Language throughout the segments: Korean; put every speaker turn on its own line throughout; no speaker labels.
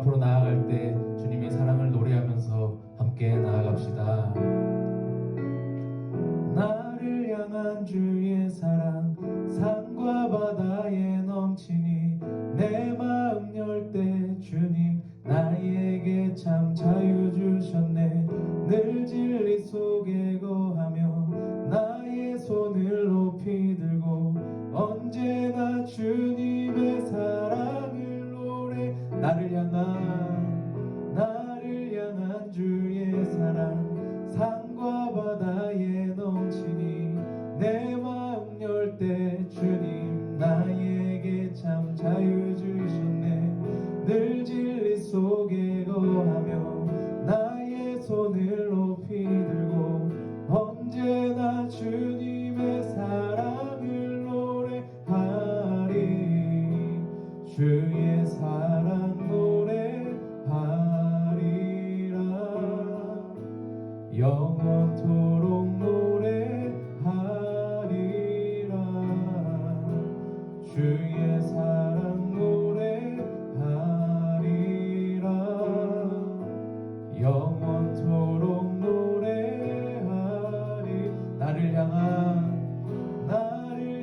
앞으로 나아갈 때 주님의 사랑을 노래하면서 함께 나아갑시다. 나를 향한 주의 사랑 산과 바다에 넘치니 내 마음 열 때 주님 나에게 참 자유 주셨네. 늘 진리 속에 거하며 나의 손을 높이 들고 언제나 주님의 사랑을 노래. 나를 향한 주의 사랑 산과 바다에 넘치니 내 마음 열 때 주님 나에게 참 자유 주셨네. 늘 진리 속에 거하며 나의 손을 높이 들고 언제나 주님의 사랑을 노래하리. 주의 사랑 노래하리라. 영원토록 노래하리라. 주의 사랑 노래하리라. 영원토록 노래하리. 나를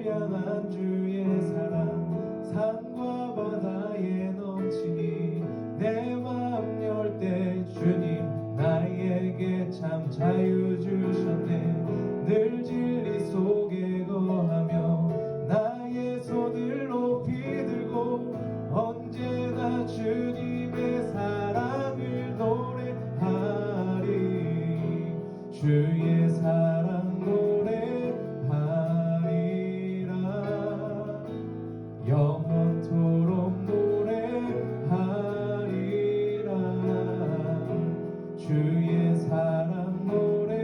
향한 주의 사랑 산과 바다에 넘치니 내 마음 열 때 주님 나에게 참 자유 주셨네. 늘 진리 속에 거하며 나의 손을 높이 들고 언제나 주님의 사랑을 노래하리. 주의 사랑 노래하리라. 영원토록 노래하리라. 주의 사랑 노래하리라.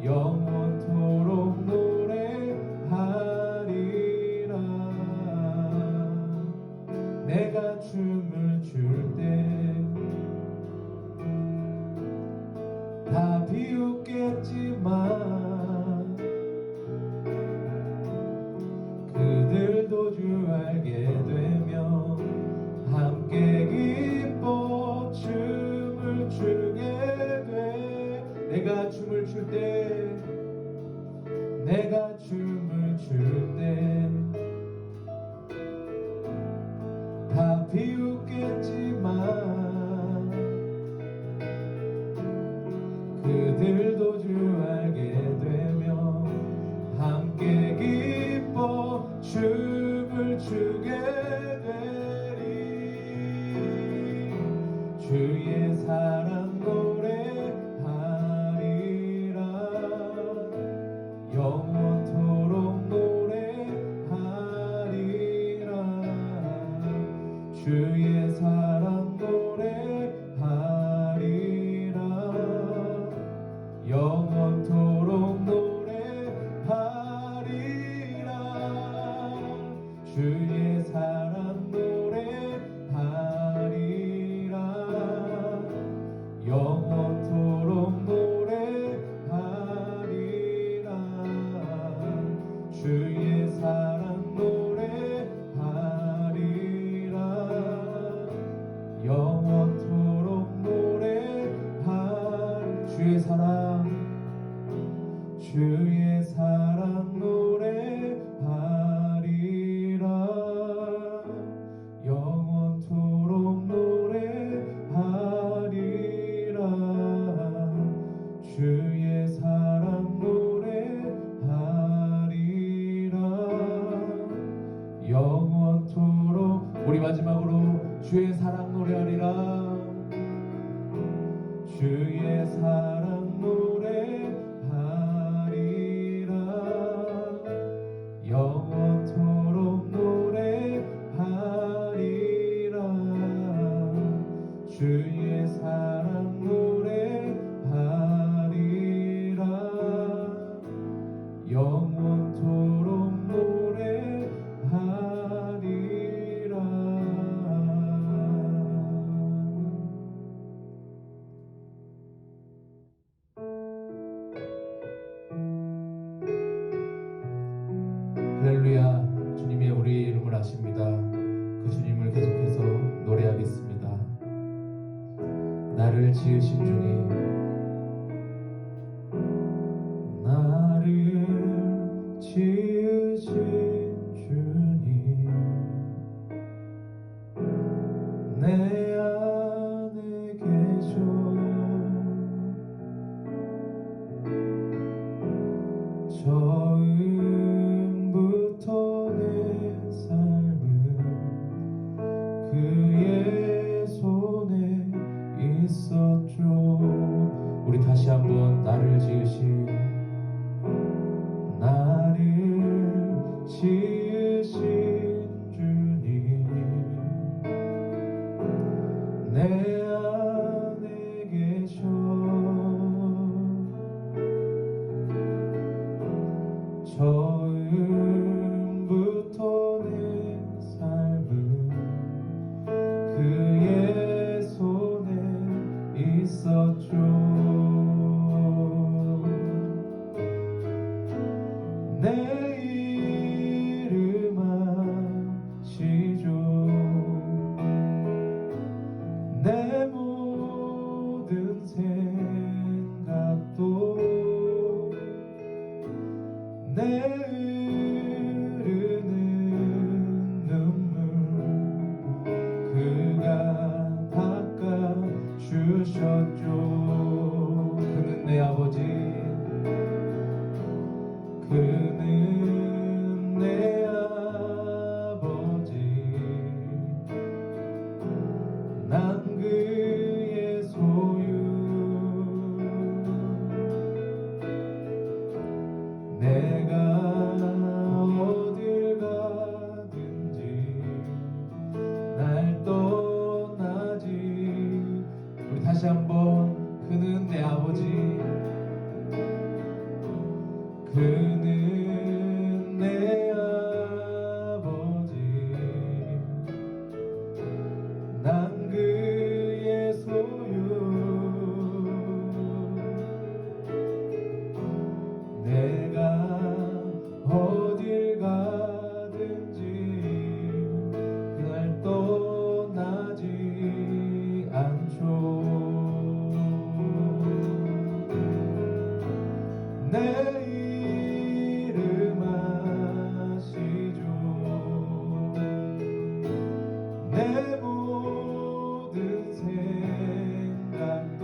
영원토록 노래하리라. 내가 춤을 출 때 다 비웃겠지만 그들도 주 알게 되며 함께 기뻐 춤을 추게 돼. 내가 춤을 출 때 다 비웃겠지만 그들도 주 알게 되며 함께 기뻐 춤을 추게 되리. 주의 사랑 노래하리라. 영원토록 노래하리라. 주의 사랑 노래하리라. 영원토록 노래하리라. 주의 사랑 노래하리라. 영원토록 노래하리라. 주의 사랑 노래하리라. 영원토록 노래하리. 주의 사랑 노래하리라. 영원토록 노래하리라. 주의 사랑 노래하리라. 영원토록. 우리 마지막으로 주의 사랑 노래하리라. 주의 사랑 노래하리라. 영원토록 노래하리라. 주의 사랑 노래하리라. 영원토록 노래하리라. 할렐루야. 주님이 우리 이름을 아십니다. 나를 지으신 주님, 나를 지으신 주님, 내 안에 계셔. 처음부터 내 삶은 그의 손에 있었죠. 우리 다시 한번 나를 지으신 주님, 내 안에 계셔. 처음부터 내 삶은 그의 손에 있었죠. 내 이름 아시죠. 내 모든 생각도 내 흐르는 눈물 그가 닦아주셨죠. 그는 내 아버지, 그는 내 아버지, 난 그의 소유. 내가 어딜 가든지 날 떠나지. 우리 다시 한번, 그는 내 아버지, 그는 내 아버지, 난 그의 소유. 내가 어딜 가든지 그날 떠나지 않죠. 내 이름 아시죠. 내 모든 생각도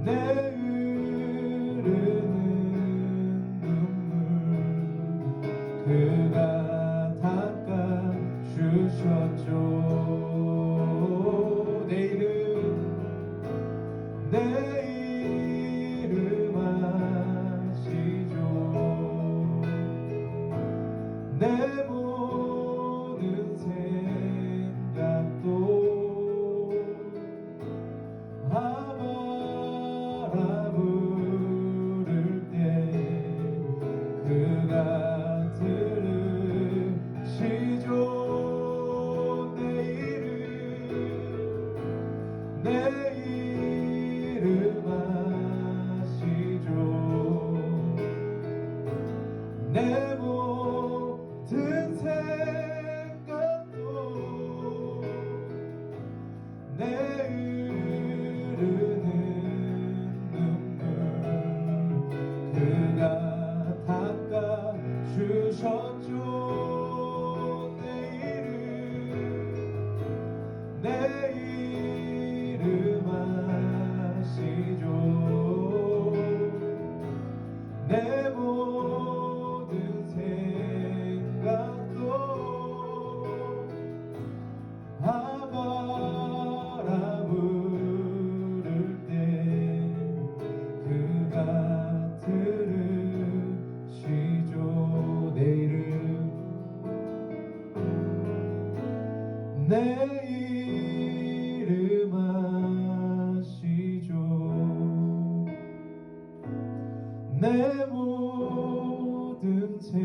내 흐르는 눈물 그가 닦아주셨죠. 내 이름 아시죠. 내 모든 생각도 아바라 부를 때 그가 들으시죠. 내 이름 아시죠. 내 모든 생각도 내 흐르는 눈물 그가 닦아주셨죠. 내 이름 아시죠. 내 모든 생각도 아바라 부를 때 그가 들으시죠. 내 이름 아시죠. 내 모든 생각도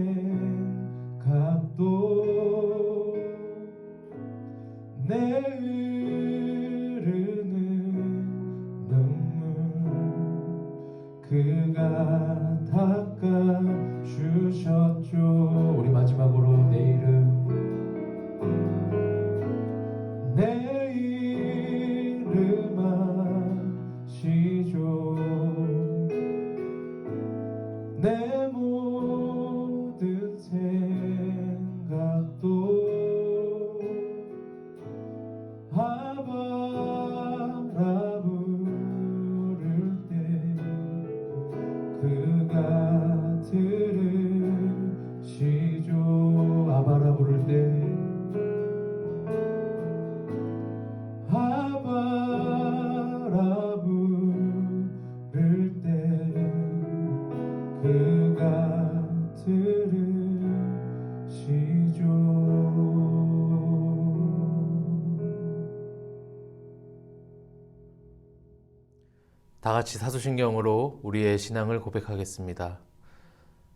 내 흐르는 눈물 그가 닦아주셨죠. 우리 마지막으로 내 이름 다 같이 사도신경으로 우리의 신앙을 고백하겠습니다.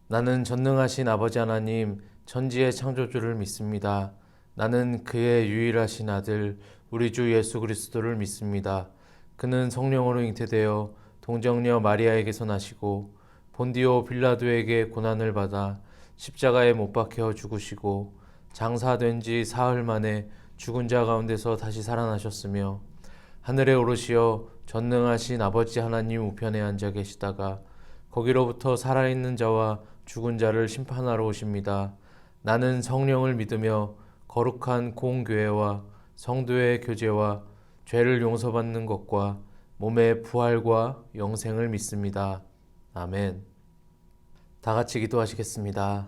나는 전능하신 아버지 하나님, 천지의 창조주를 믿습니다. 나는 그의 유일하신 아들, 우리 주 예수 그리스도를 믿습니다. 그는 성령으로 잉태되어 동정녀 마리아에게서 나시고 본디오 빌라도에게 고난을 받아 십자가에 못 박혀 죽으시고 장사된 지 사흘 만에 죽은 자 가운데서 다시 살아나셨으며 하늘에 오르시어 전능하신 아버지 하나님 우편에 앉아 계시다가 거기로부터 살아있는 자와 죽은 자를 심판하러 오십니다. 나는 성령을 믿으며 거룩한 공교회와 성도의 교제와 죄를 용서받는 것과 몸의 부활과 영생을 믿습니다. 아멘. 다 같이 기도하시겠습니다.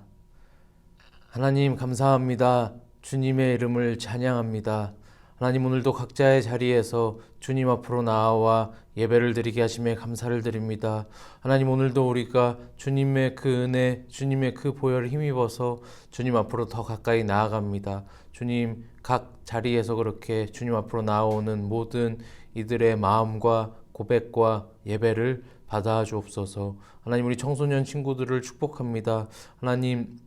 하나님 감사합니다. 주님의 이름을 찬양합니다. 하나님 오늘도 각자의 자리에서 주님 앞으로 나아와 예배를 드리게 하심에 감사를 드립니다. 하나님 오늘도 우리가 주님의 그 은혜, 주님의 그 보혈을 힘입어서 주님 앞으로 더 가까이 나아갑니다. 주님 각 자리에서 그렇게 주님 앞으로 나아오는 모든 이들의 마음과 고백과 예배를 받아 주옵소서. 하나님 우리 청소년 친구들을 축복합니다. 하나님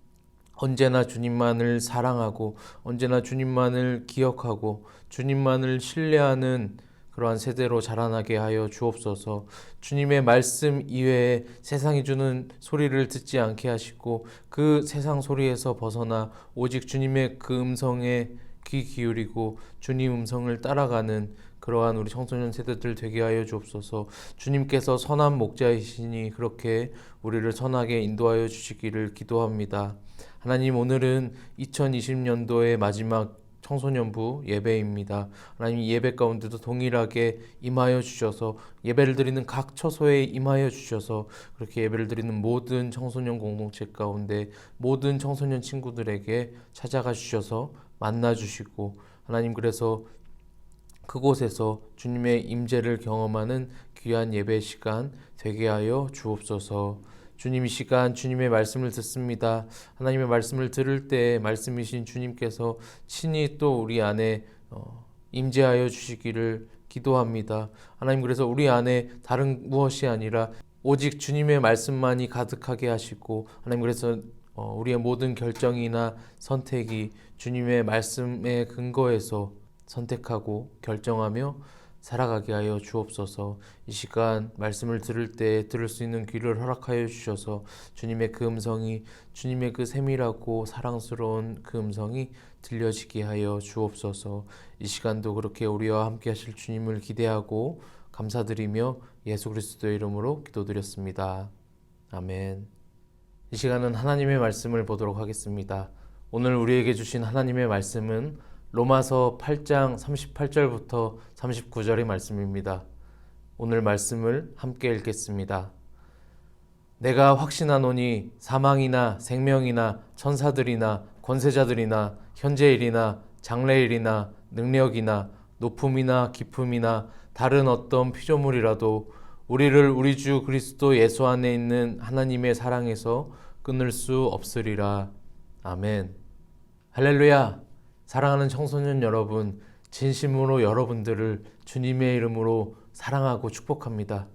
언제나 주님만을 사랑하고 언제나 주님만을 기억하고 주님만을 신뢰하는 그러한 세대로 자라나게 하여 주옵소서. 주님의 말씀 이외에 세상이 주는 소리를 듣지 않게 하시고 그 세상 소리에서 벗어나 오직 주님의 그 음성에 귀 기울이고 주님 음성을 따라가는 그러한 우리 청소년 세대들 되게 하여 주옵소서. 주님께서 선한 목자이시니 그렇게 우리를 선하게 인도하여 주시기를 기도합니다. 하나님 오늘은 2020년도의 마지막 청소년부 예배입니다. 하나님 예배 가운데도 동일하게 임하여 주셔서 예배를 드리는 각 처소에 임하여 주셔서 그렇게 예배를 드리는 모든 청소년 공동체 가운데 모든 청소년 친구들에게 찾아가 주셔서 만나 주시고 하나님 그래서 그곳에서 주님의 임재를 경험하는 귀한 예배 시간 되게 하여 주옵소서. 주님 이 시간 주님의 말씀을 듣습니다. 하나님의 말씀을 들을 때 말씀이신 주님께서 친히 또 우리 안에 임재하여 주시기를 기도합니다. 하나님 그래서 우리 안에 다른 무엇이 아니라 오직 주님의 말씀만이 가득하게 하시고 하나님 그래서 우리의 모든 결정이나 선택이 주님의 말씀의 근거에서 선택하고 결정하며 살아가게 하여 주옵소서. 이 시간 말씀을 들을 때 들을 수 있는 귀를 허락하여 주셔서 주님의 그 음성이 주님의 그 세밀하고 사랑스러운 그 음성이 들려지게 하여 주옵소서. 이 시간도 그렇게 우리와 함께 하실 주님을 기대하고 감사드리며 예수 그리스도의 이름으로 기도드렸습니다. 아멘. 이 시간은 하나님의 말씀을 보도록 하겠습니다. 오늘 우리에게 주신 하나님의 말씀은 로마서 8장 38절부터 39절의 말씀입니다. 오늘 말씀을 함께 읽겠습니다. 내가 확신하노니 사망이나 생명이나 천사들이나 권세자들이나 현재일이나 장래일이나 능력이나 높음이나 깊음이나 다른 어떤 피조물이라도 우리를 우리 주 그리스도 예수 안에 있는 하나님의 사랑에서 끊을 수 없으리라. 아멘. 할렐루야. 사랑하는 청소년 여러분, 진심으로 여러분들을 주님의 이름으로 사랑하고 축복합니다.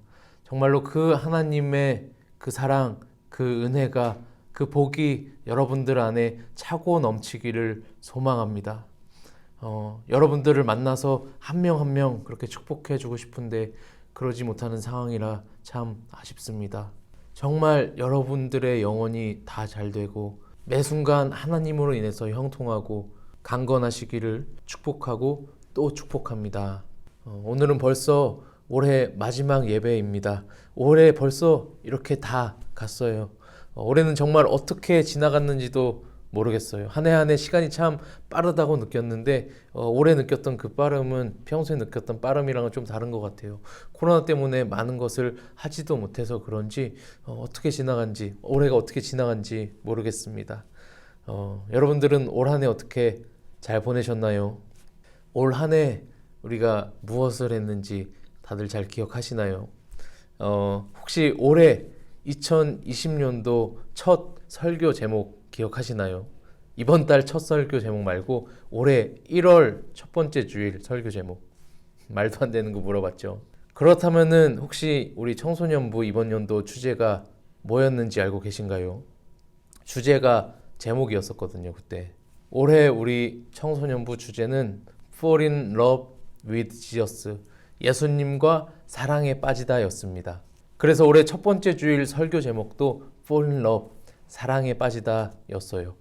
정말로 그 하나님의 그 사랑, 그 은혜가, 그 복이 여러분들 안에 차고 넘치기를 소망합니다. 여러분들을 만나서 한 명 한 명 그렇게 축복해 주고 싶은데 그러지 못하는 상황이라 참 아쉽습니다. 정말 여러분들의 영혼이 다 잘 되고 매 순간 하나님으로 인해서 형통하고 강건하시기를 축복하고 또 축복합니다. 오늘은 벌써 올해 마지막 예배입니다. 올해 벌써 이렇게 다 갔어요. 올해는 정말 어떻게 지나갔는지도 모르겠어요. 한 해 한 해 시간이 참 빠르다고 느꼈는데 올해 느꼈던 그 빠름은 평소에 느꼈던 빠름이랑은 좀 다른 것 같아요. 코로나 때문에 많은 것을 하지도 못해서 그런지 어떻게 지나간지 올해가 어떻게 지나간지 모르겠습니다. 여러분들은 올 한 해 어떻게 잘 보내셨나요? 올 한 해 우리가 무엇을 했는지 다들 잘 기억하시나요? 혹시 올해 2020년도 첫 설교 제목 기억하시나요? 이번 달 첫 설교 제목 말고 올해 1월 첫 번째 주일 설교 제목. 말도 안 되는 거 물어봤죠. 그렇다면은 혹시 우리 청소년부 이번 연도 주제가 뭐였는지 알고 계신가요? 주제가 제목이었었거든요, 그때. 올해 우리 청소년부 주제는 Fall in Love with Jesus, 예수님과 사랑에 빠지다였습니다. 그래서 올해 첫 번째 주일 설교 제목도 Fall in Love, 사랑에 빠지다였어요.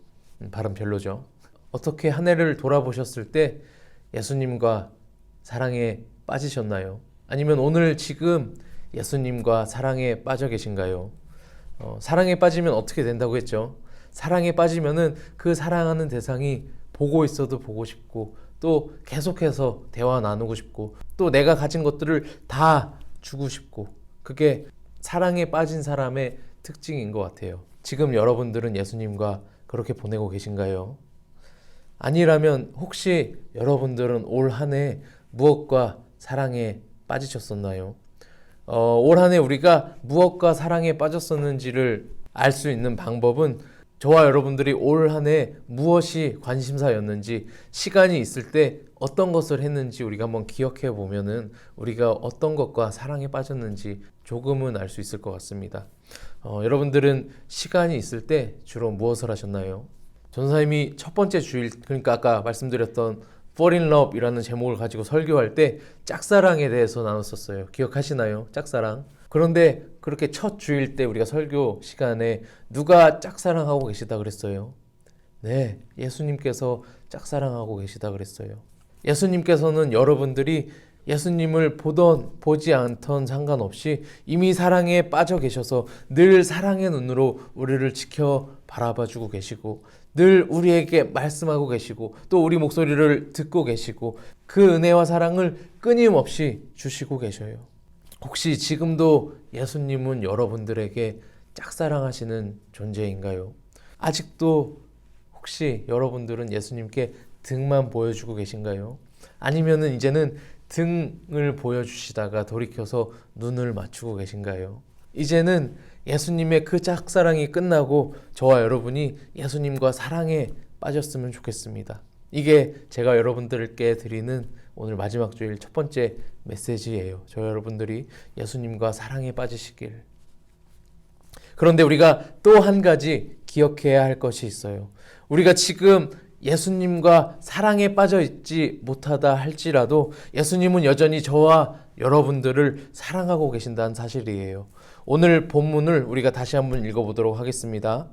발음 별로죠? 어떻게 한 해를 돌아보셨을 때 예수님과 사랑에 빠지셨나요? 아니면 오늘 지금 예수님과 사랑에 빠져 계신가요? 사랑에 빠지면 어떻게 된다고 했죠? 사랑에 빠지면은 그 사랑하는 대상이 보고 있어도 보고 싶고 또 계속해서 대화 나누고 싶고 또 내가 가진 것들을 다 주고 싶고 그게 사랑에 빠진 사람의 특징인 것 같아요. 지금 여러분들은 예수님과 그렇게 보내고 계신가요? 아니라면 혹시 여러분들은 올 한 해 무엇과 사랑에 빠지셨었나요? 올 한 해 우리가 무엇과 사랑에 빠졌었는지를 알 수 있는 방법은 저와 여러분들이 올 한 해 무엇이 관심사였는지 시간이 있을 때 어떤 것을 했는지 우리가 한번 기억해 보면은 우리가 어떤 것과 사랑에 빠졌는지 조금은 알 수 있을 것 같습니다. 여러분들은 시간이 있을 때 주로 무엇을 하셨나요? 전사님이 첫 번째 주일, 그러니까 아까 말씀드렸던 Fall in Love 이라는 제목을 가지고 설교할 때 짝사랑에 대해서 나눴었어요. 기억하시나요? 짝사랑. 그런데 그렇게 첫 주일 때 우리가 설교 시간에 누가 짝사랑하고 계시다 그랬어요? 네, 예수님께서 짝사랑하고 계시다 그랬어요. 예수님께서는 여러분들이 예수님을 보던 보지 않던 상관없이 이미 사랑에 빠져 계셔서 늘 사랑의 눈으로 우리를 지켜 바라봐 주고 계시고 늘 우리에게 말씀하고 계시고 또 우리 목소리를 듣고 계시고 그 은혜와 사랑을 끊임없이 주시고 계셔요. 혹시 지금도 예수님은 여러분들에게 짝사랑하시는 존재인가요? 아직도 혹시 여러분들은 예수님께 등만 보여주고 계신가요? 아니면은 이제는 등을 보여주시다가 돌이켜서 눈을 맞추고 계신가요? 이제는 예수님의 그 짝사랑이 끝나고 저와 여러분이 예수님과 사랑에 빠졌으면 좋겠습니다. 이게 제가 여러분들께 드리는 오늘 마지막 주일 첫 번째 메시지예요. 저 여러분들이 예수님과 사랑에 빠지시길. 그런데 우리가 또 한 가지 기억해야 할 것이 있어요. 우리가 지금 예수님과 사랑에 빠져 있지 못하다 할지라도 예수님은 여전히 저와 여러분들을 사랑하고 계신다는 사실이에요. 오늘 본문을 우리가 다시 한번 읽어보도록 하겠습니다.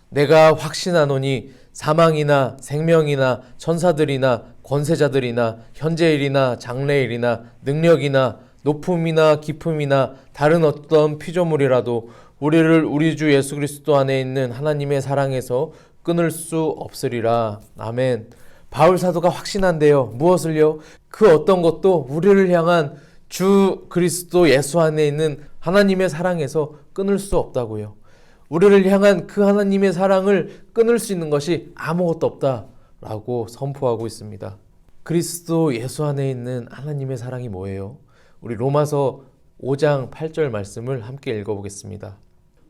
내가 확신하노니 사망이나 생명이나 천사들이나 권세자들이나 현재일이나 장래일이나 능력이나 높음이나 깊음이나 다른 어떤 피조물이라도 우리를 우리 주 예수 그리스도 안에 있는 하나님의 사랑에서 끊을 수 없으리라. 아멘. 바울 사도가 확신한대요. 무엇을요? 그 어떤 것도 우리를 향한 주 그리스도 예수 안에 있는 하나님의 사랑에서 끊을 수 없다고요. 우리를 향한 그 하나님의 사랑을 끊을 수 있는 것이 아무것도 없다라고 선포하고 있습니다. 그리스도 예수 안에 있는 하나님의 사랑이 뭐예요? 우리 로마서 5장 8절 말씀을 함께 읽어보겠습니다.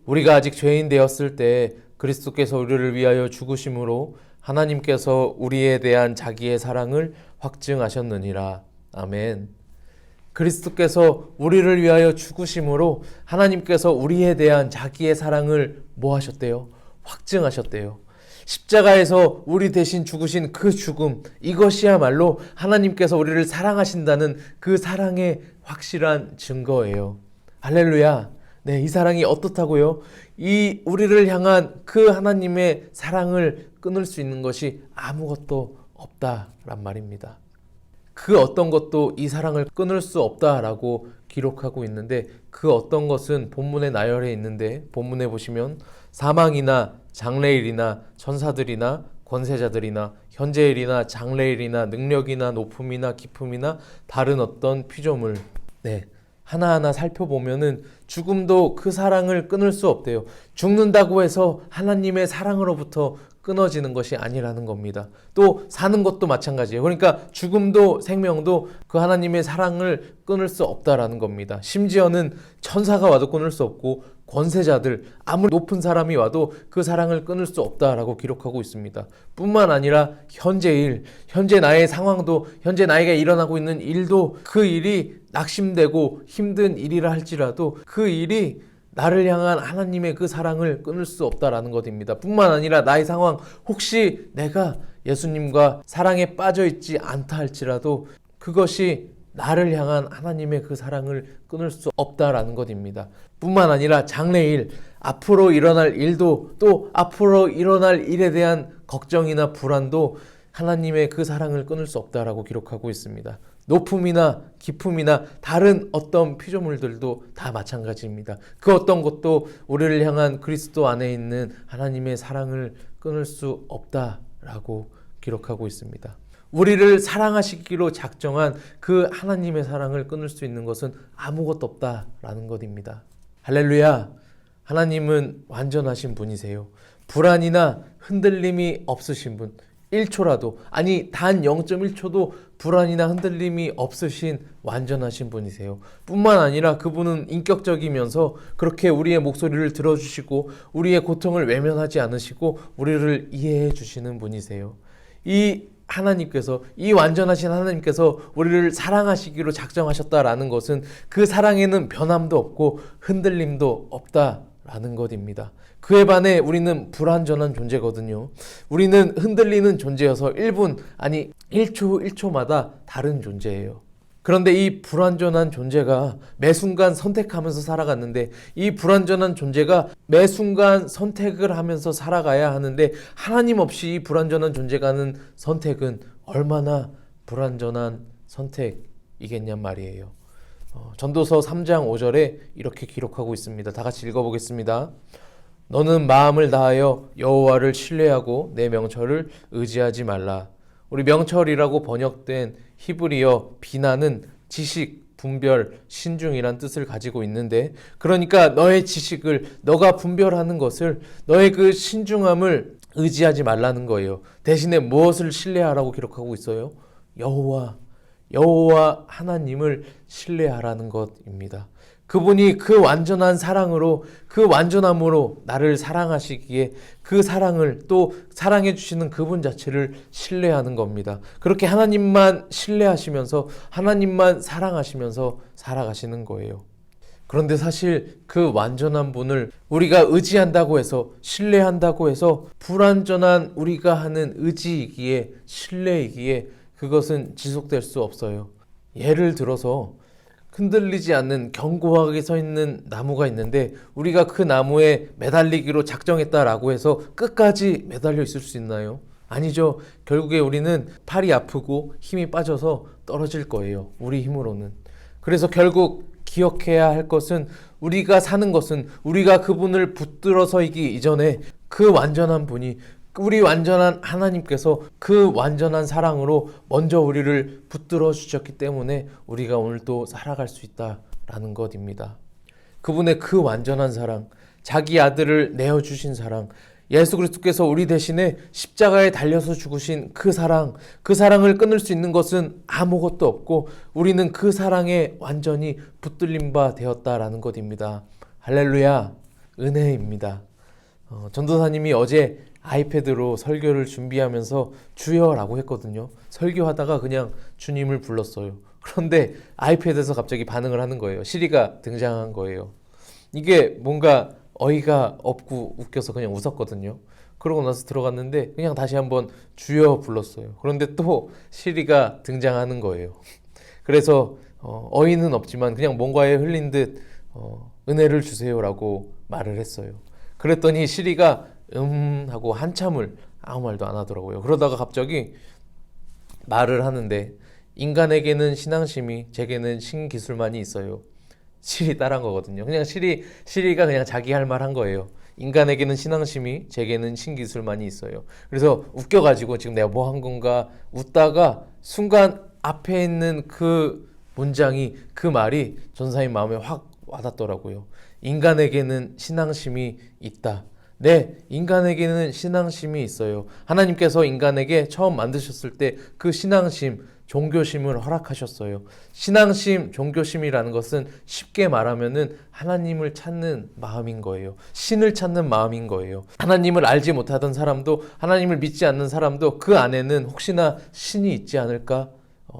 우리가 아직 죄인 되었을 때 그리스도께서 우리를 위하여 죽으심으로 하나님께서 우리에 대한 자기의 사랑을 확증하셨느니라. 아멘. 그리스도께서 우리를 위하여 죽으심으로 하나님께서 우리에 대한 자기의 사랑을 뭐 하셨대요? 확증하셨대요. 십자가에서 우리 대신 죽으신 그 죽음, 이것이야말로 하나님께서 우리를 사랑하신다는 그 사랑의 확실한 증거예요. 할렐루야. 네, 이 사랑이 어떻다고요? 이 우리를 향한 그 하나님의 사랑을 끊을 수 있는 것이 아무것도 없다란 말입니다. 그 어떤 것도 이 사랑을 끊을 수 없다라고 기록하고 있는데 그 어떤 것은 본문에 나열해 있는데 본문에 보시면 사망이나 장래일이나 천사들이나 권세자들이나 현재일이나 장래일이나 능력이나 높음이나 깊음이나 다른 어떤 피조물 네, 하나하나 살펴보면은 죽음도 그 사랑을 끊을 수 없대요. 죽는다고 해서 하나님의 사랑으로부터 끊어지는 것이 아니라는 겁니다. 또 사는 것도 마찬가지예요. 그러니까 죽음도 생명도 그 하나님의 사랑을 끊을 수 없다라는 겁니다. 심지어는 천사가 와도 끊을 수 없고 권세자들, 아무리 높은 사람이 와도 그 사랑을 끊을 수 없다라고 기록하고 있습니다. 뿐만 아니라 현재 나의 상황도, 현재 나에게 일어나고 있는 일도, 그 일이 낙심되고 힘든 일이라 할지라도 그 일이 나를 향한 하나님의 그 사랑을 끊을 수 없다라는 것입니다. 뿐만 아니라 나의 상황, 혹시 내가 예수님과 사랑에 빠져 있지 않다 할지라도 그것이 나를 향한 하나님의 그 사랑을 끊을 수 없다라는 것입니다. 뿐만 아니라 장래일, 앞으로 일어날 일도, 또 앞으로 일어날 일에 대한 걱정이나 불안도 하나님의 그 사랑을 끊을 수 없다라고 기록하고 있습니다. 높음이나 깊음이나 다른 어떤 피조물들도 다 마찬가지입니다. 그 어떤 것도 우리를 향한 그리스도 안에 있는 하나님의 사랑을 끊을 수 없다라고 기록하고 있습니다. 우리를 사랑하시기로 작정한 그 하나님의 사랑을 끊을 수 있는 것은 아무것도 없다라는 것입니다. 할렐루야! 하나님은 완전하신 분이세요. 불안이나 흔들림이 없으신 분, 1초라도, 아니 단 0.1초도 불안이나 흔들림이 없으신 완전하신 분이세요. 뿐만 아니라 그분은 인격적이면서 그렇게 우리의 목소리를 들어주시고 우리의 고통을 외면하지 않으시고 우리를 이해해 주시는 분이세요. 이 완전하신 하나님께서 우리를 사랑하시기로 작정하셨다라는 것은 그 사랑에는 변함도 없고 흔들림도 없다라는 것입니다. 그에 반해 우리는 불완전한 존재거든요. 우리는 흔들리는 존재여서 1분, 아니 1초마다 다른 존재예요. 그런데 이 불완전한 존재가 매 순간 선택하면서 살아갔는데, 이 불완전한 존재가 매 순간 선택을 하면서 살아가야 하는데, 하나님 없이 이 불완전한 존재가 하는 선택은 얼마나 불완전한 선택이겠냔 말이에요. 전도서 3장 5절에 이렇게 기록하고 있습니다. 다 같이 읽어보겠습니다. 너는 마음을 다하여 여호와를 신뢰하고 내 명철을 의지하지 말라. 우리 명철이라고 번역된 히브리어 비나는 지식, 분별, 신중이란 뜻을 가지고 있는데, 그러니까 너의 지식을, 너가 분별하는 것을, 너의 그 신중함을 의지하지 말라는 거예요. 대신에 무엇을 신뢰하라고 기록하고 있어요? 여호와 하나님을 신뢰하라는 것입니다. 그분이 그 완전한 사랑으로, 그 완전함으로 나를 사랑하시기에 그 사랑을, 또 사랑해 주시는 그분 자체를 신뢰하는 겁니다. 그렇게 하나님만 신뢰하시면서 하나님만 사랑하시면서 살아가시는 거예요. 그런데 사실 그 완전한 분을 우리가 의지한다고 해서, 신뢰한다고 해서 불완전한 우리가 하는 의지이기에, 신뢰이기에 그것은 지속될 수 없어요. 예를 들어서 흔들리지 않는 견고하게 서 있는 나무가 있는데, 우리가 그 나무에 매달리기로 작정했다라고 해서 끝까지 매달려 있을 수 있나요? 아니죠. 결국에 우리는 팔이 아프고 힘이 빠져서 떨어질 거예요. 우리 힘으로는. 그래서 결국 기억해야 할 것은, 우리가 사는 것은 우리가 그분을 붙들어 서기 이전에 그 완전한 분이, 우리 완전한 하나님께서 그 완전한 사랑으로 먼저 우리를 붙들어 주셨기 때문에 우리가 오늘 또 살아갈 수 있다라는 것입니다. 그분의 그 완전한 사랑, 자기 아들을 내어주신 사랑, 예수 그리스도께서 우리 대신에 십자가에 달려서 죽으신 그 사랑, 그 사랑을 끊을 수 있는 것은 아무것도 없고 우리는 그 사랑에 완전히 붙들림 바 되었다라는 것입니다. 할렐루야, 은혜입니다. 전도사님이 어제 아이패드로 설교를 준비하면서 주여라고 했거든요. 설교하다가 그냥 주님을 불렀어요. 그런데 아이패드에서 갑자기 반응을 하는 거예요. 시리가 등장한 거예요. 이게 뭔가 어이가 없고 웃겨서 그냥 웃었거든요. 그러고 나서 들어갔는데 그냥 다시 한번 주여 불렀어요. 그런데 또 시리가 등장하는 거예요. 그래서 어이는 없지만 그냥 뭔가에 흘린 듯 은혜를 주세요라고 말을 했어요. 그랬더니 시리가 하고 한참을 아무 말도 안 하더라고요. 그러다가 갑자기 말을 하는데, 인간에게는 신앙심이, 제게는 신기술만이 있어요. 시리 따라한 거거든요. 그냥 시리가 그냥 자기 할 말 한 거예요. 인간에게는 신앙심이, 제게는 신기술만이 있어요. 그래서 웃겨가지고 지금 내가 뭐 한 건가 웃다가 순간 앞에 있는 그 문장이, 그 말이 전사님 마음에 확 와닿더라고요. 인간에게는 신앙심이 있다. 네, 인간에게는 신앙심이 있어요. 하나님께서 인간에게 처음 만드셨을 때 그 신앙심, 종교심을 허락하셨어요. 신앙심, 종교심이라는 것은 쉽게 말하면은 하나님을 찾는 마음인 거예요. 신을 찾는 마음인 거예요. 하나님을 알지 못하던 사람도, 하나님을 믿지 않는 사람도 그 안에는 혹시나 신이 있지 않을까?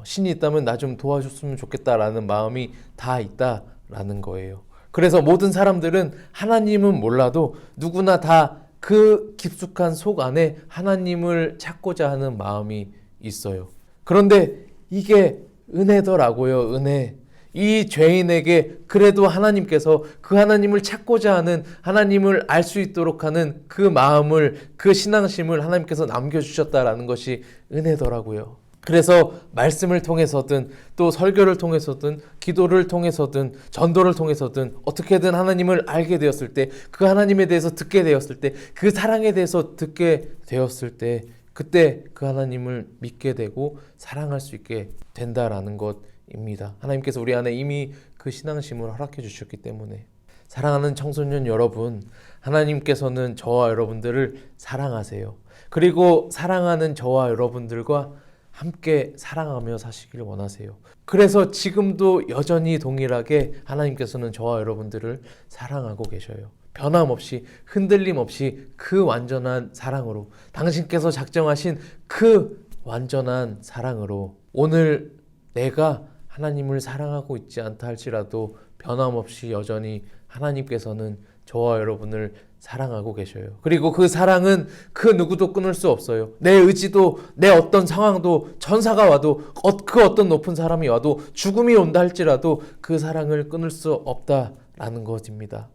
신이 있다면 나 좀 도와줬으면 좋겠다라는 마음이 다 있다라는 거예요. 그래서 모든 사람들은 하나님은 몰라도 누구나 다 그 깊숙한 속 안에 하나님을 찾고자 하는 마음이 있어요. 그런데 이게 은혜더라고요. 은혜. 이 죄인에게 그래도 하나님께서 그 하나님을 찾고자 하는, 하나님을 알 수 있도록 하는 그 마음을, 그 신앙심을 하나님께서 남겨주셨다라는 것이 은혜더라고요. 그래서 말씀을 통해서든 또 설교를 통해서든 기도를 통해서든 전도를 통해서든 어떻게든 하나님을 알게 되었을 때, 그 하나님에 대해서 듣게 되었을 때, 그 사랑에 대해서 듣게 되었을 때, 그때 그 하나님을 믿게 되고 사랑할 수 있게 된다라는 것입니다. 하나님께서 우리 안에 이미 그 신앙심을 허락해 주셨기 때문에. 사랑하는 청소년 여러분, 하나님께서는 저와 여러분들을 사랑하세요. 그리고 사랑하는 저와 여러분들과 함께 사랑하며 사시기를 원하세요. 그래서 지금도 여전히 동일하게 하나님께서는 저와 여러분들을 사랑하고 계셔요. 변함없이, 흔들림 없이 그 완전한 사랑으로, 당신께서 작정하신 그 완전한 사랑으로 오늘 내가 하나님을 사랑하고 있지 않다 할지라도 변함없이 여전히 하나님께서는 저와 여러분을 사랑하고 계셔요. 그리고 그 사랑은 그 누구도 끊을 수 없어요. 내 의지도, 내 어떤 상황도, 천사가 와도, 그 어떤 높은 사람이 와도, 죽음이 온다 할지라도 그 사랑을 끊을 수 없다라는 것입니다.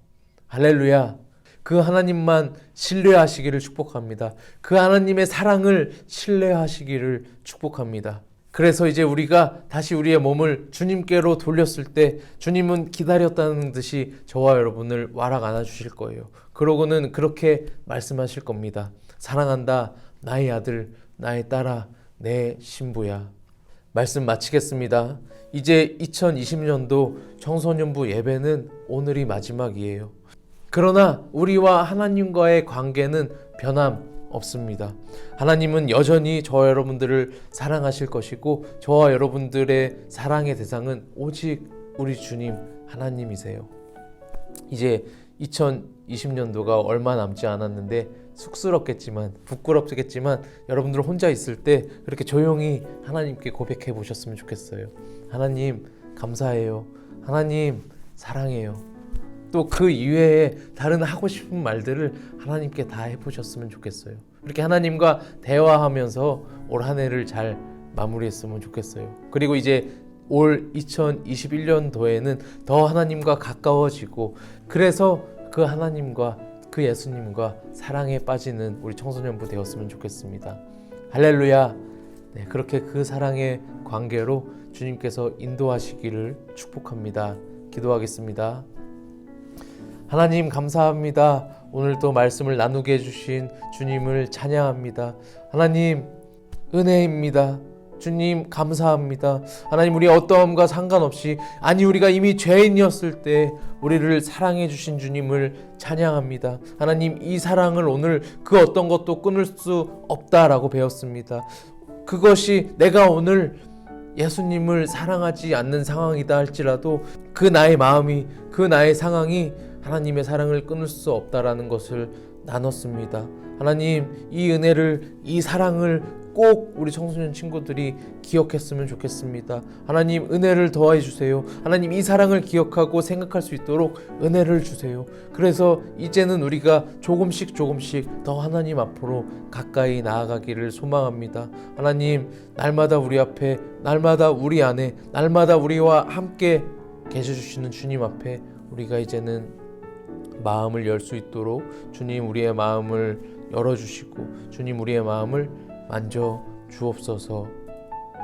할렐루야. 그 하나님만 신뢰하시기를 축복합니다. 그 하나님의 사랑을 신뢰하시기를 축복합니다. 그래서 이제 우리가 다시 우리의 몸을 주님께로 돌렸을 때 주님은 기다렸다는 듯이 저와 여러분을 와락 안아주실 거예요. 그러고는 그렇게 말씀하실 겁니다. 사랑한다, 나의 아들, 나의 딸아, 내 신부야. 말씀 마치겠습니다. 이제 2020년도 청소년부 예배는 오늘이 마지막이에요. 그러나 우리와 하나님과의 관계는 변함없습니다. 하나님은 여전히 저와 여러분들을 사랑하실 것이고 저와 여러분들의 사랑의 대상은 오직 우리 주님 하나님이세요. 이제 2020년도가 얼마 남지 않았는데 쑥스럽겠지만 부끄럽겠지만 여러분들 혼자 있을 때 그렇게 조용히 하나님께 고백해 보셨으면 좋겠어요. 하나님 감사해요. 하나님 사랑해요. 또 그 이외에 다른 하고 싶은 말들을 하나님께 다 해보셨으면 좋겠어요. 이렇게 하나님과 대화하면서 올 한 해를 잘 마무리했으면 좋겠어요. 그리고 이제 올 2021년도에는 더 하나님과 가까워지고 그래서 그 하나님과 그 예수님과 사랑에 빠지는 우리 청소년부 되었으면 좋겠습니다. 할렐루야. 네, 그렇게 그 사랑의 관계로 주님께서 인도하시기를 축복합니다. 기도하겠습니다. 하나님 감사합니다. 오늘도 말씀을 나누게 해주신 주님을 찬양합니다. 하나님 은혜입니다. 주님 감사합니다. 하나님 우리 어떠함과 상관없이 아니 우리가 이미 죄인이었을 때 우리를 사랑해 주신 주님을 찬양합니다. 하나님 이 사랑을 오늘 그 어떤 것도 끊을 수 없다라고 배웠습니다. 그것이 내가 오늘 예수님을 사랑하지 않는 상황이다 할지라도 그 나의 마음이 그 나의 상황이 하나님의 사랑을 끊을 수 없다라는 것을 나눴습니다. 하나님 이 은혜를 이 사랑을 꼭 우리 청소년 친구들이 기억했으면 좋겠습니다. 하나님 은혜를 더해 주세요. 하나님 이 사랑을 기억하고 생각할 수 있도록 은혜를 주세요. 그래서 이제는 우리가 조금씩 더 하나님 앞으로 가까이 나아가기를 소망합니다. 하나님 날마다 우리 앞에, 날마다 우리 안에, 날마다 우리와 함께 계셔주시는 주님 앞에 우리가 이제는 마음을 열 수 있도록 주님 우리의 마음을 열어주시고 주님 우리의 마음을 만져 주옵소서.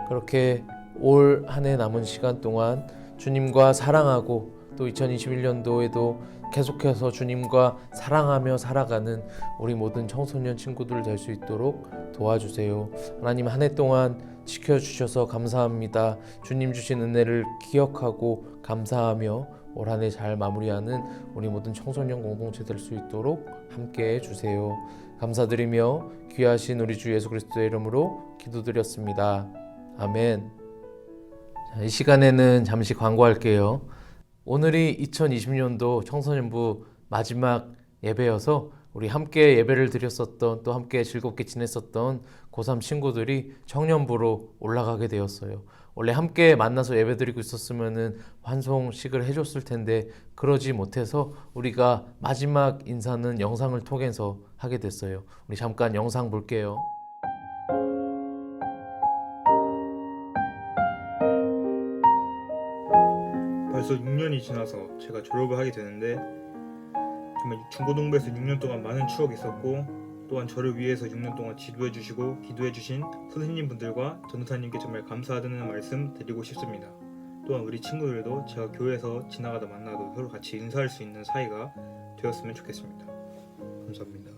그렇게 올 한 해 남은 시간 동안 주님과 사랑하고 또 2021년도에도 계속해서 주님과 사랑하며 살아가는 우리 모든 청소년 친구들 될 수 있도록 도와주세요. 하나님 한 해 동안 지켜주셔서 감사합니다. 주님 주신 은혜를 기억하고 감사하며 올 한 해 잘 마무리하는 우리 모든 청소년 공동체 될 수 있도록 함께해 주세요. 감사드리며 귀하신 우리 주 예수 그리스도의 이름으로 기도드렸습니다. 아멘. 자, 이 시간에는 잠시 광고할게요. 오늘이 2020년도 청소년부 마지막 예배여서 우리 함께 예배를 드렸었던, 또 함께 즐겁게 지냈었던 고3 친구들이 청년부로 올라가게 되었어요. 원래 함께 만나서 예배 드리고 있었으면은 환송식을 해줬을 텐데 그러지 못해서 우리가 마지막 인사는 영상을 통해서 하게 됐어요. 우리 잠깐 영상 볼게요.
벌써 6년이 지나서 제가 졸업을 하게 되는데 정말 중고등부에서 6년 동안 많은 추억이 있었고, 또한 저를 위해서 6년 동안 지도해 주시고 기도해 주신 선생님분들과 전도사님께 정말 감사하다는 말씀 드리고 싶습니다. 또한 우리 친구들도 제가 교회에서 지나가다 만나도 서로 같이 인사할 수 있는 사이가 되었으면 좋겠습니다. 감사합니다.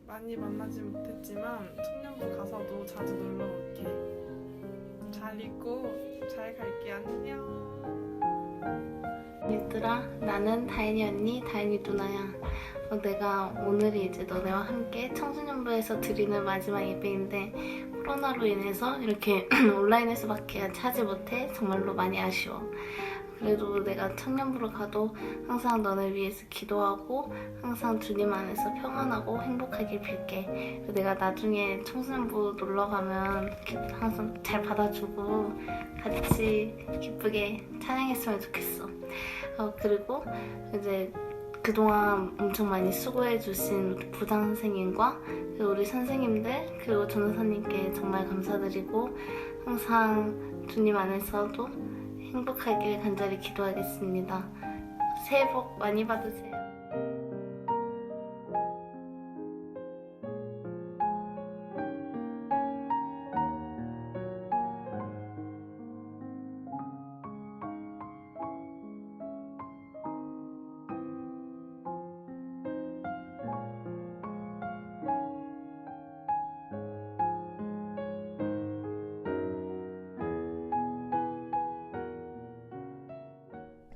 많이 만나지 못했지만 청년부 가서도 자주 놀러 올게. 잘 있고 잘 갈게. 안녕.
얘들아, 나는 다인이 언니, 다인이 누나야. 내가 오늘이 이제 너네와 함께 청소년부에서 드리는 마지막 예배인데 코로나로 인해서 이렇게 온라인에서밖에 하지 못해 정말로 많이 아쉬워. 그래도 내가 청년부로 가도 항상 너네 위해서 기도하고 항상 주님 안에서 평안하고 행복하길 빌게. 내가 나중에 청소년부 놀러 가면 항상 잘 받아주고 같이 기쁘게 찬양했으면 좋겠어. 그리고 이제 그동안 엄청 많이 수고해주신 부장 선생님과 그리고 우리 선생님들 그리고 전도사님께 정말 감사드리고 항상 주님 안에서도 행복하길 간절히 기도하겠습니다. 새해 복 많이 받으세요.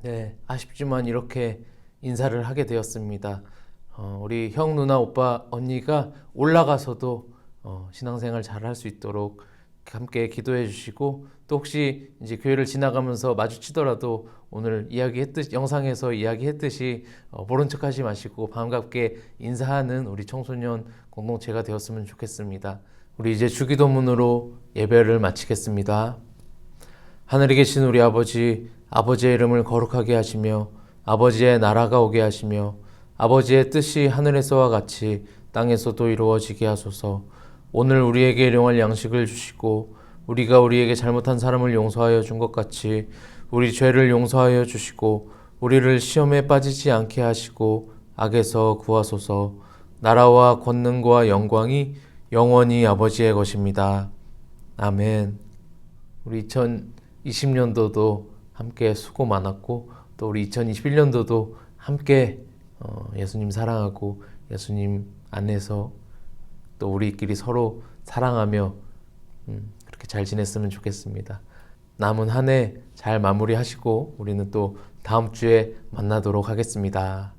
네, 아쉽지만 이렇게 인사를 하게 되었습니다. 우리 형, 누나, 오빠, 언니가 올라가서도 신앙생활 잘 할 수 있도록 함께 기도해 주시고, 또 혹시 이제 교회를 지나가면서 마주치더라도 오늘 영상에서 이야기했듯이 모른 척 하지 마시고 반갑게 인사하는 우리 청소년 공동체가 되었으면 좋겠습니다. 우리 이제 주기도문으로 예배를 마치겠습니다. 하늘에 계신 우리 아버지, 아버지의 이름을 거룩하게 하시며 아버지의 나라가 오게 하시며 아버지의 뜻이 하늘에서와 같이 땅에서도 이루어지게 하소서. 오늘 우리에게 일용할 양식을 주시고 우리가 우리에게 잘못한 사람을 용서하여 준 것 같이 우리 죄를 용서하여 주시고 우리를 시험에 빠지지 않게 하시고 악에서 구하소서. 나라와 권능과 영광이 영원히 아버지의 것입니다. 아멘. 우리 2020년도도 함께 수고 많았고 또 우리 2021년도도 함께 예수님 사랑하고 예수님 안에서 또 우리끼리 서로 사랑하며 그렇게 잘 지냈으면 좋겠습니다. 남은 한 해 잘 마무리하시고 우리는 또 다음 주에 만나도록 하겠습니다.